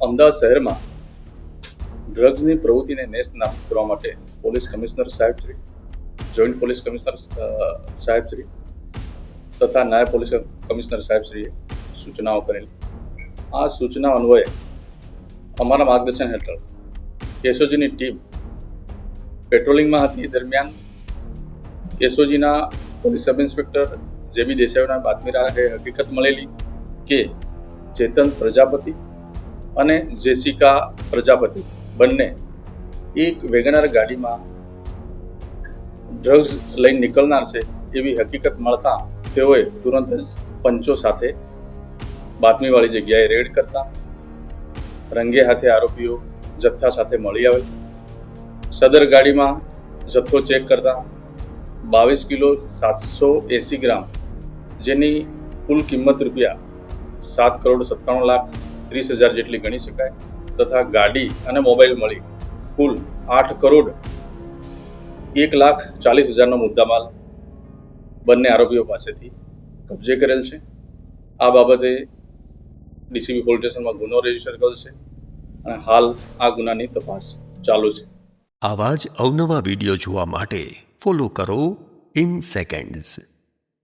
અમદાવાદ શહેરમાં ડ્રગ્સની પ્રવૃત્તિને નેસ્તનાબૂદ કરવા માટે પોલીસ કમિશનર સાહેબશ્રી, જોઈન્ટ પોલીસ કમિશનર સાહેબશ્રી તથા નાયબ પોલીસ કમિશનર સાહેબશ્રીએ સૂચનાઓ કરેલી. આ સૂચના અન્વયે અમારા માર્ગદર્શન હેઠળ એસઓજીની ટીમ પેટ્રોલિંગમાં હતી. દરમિયાન એસઓજીના પોલીસ સબ ઇન્સ્પેક્ટર જેબી દેસાઈના બાતમી રાહે હકીકત મળેલી કે ચેતન પ્રજાપતિ અને જેસિકા પ્રજાપતિ બંને એક વેગનાર ગાડીમાં ડ્રગ્સ લઈને નીકળનાર છે એવી હકીકત મળતા તેઓએ તુરંત જ પંચો સાથે બાતમીવાળી જગ્યાએ રેડ કરતા રંગે હાથે આરોપીઓ જથ્થા સાથે મળી આવેલ. સદર ગાડીમાં જથ્થો ચેક કરતા 22 કિલો 780 ગ્રામ જેની કુલ કિંમત રૂપિયા 7,97,30,000 જેટલી ગણી શકાય તથા ગાડી અને મોબાઈલ મળી કુલ 8,01,40,000નો મુદ્દામાલ બંને આરોપીઓ પાસેથી કબજે કરેલ છે. આ બાબતે ડીસીબી પોલીસ સ્ટેશનમાં ગુનો રજીસ્ટર કરેલ છે અને હાલ આ ગુનાની તપાસ ચાલુ છે. આવા જ અવનવા વિડીયો જોવા માટે ફોલો કરો ઇન સેકન્ડ્સ.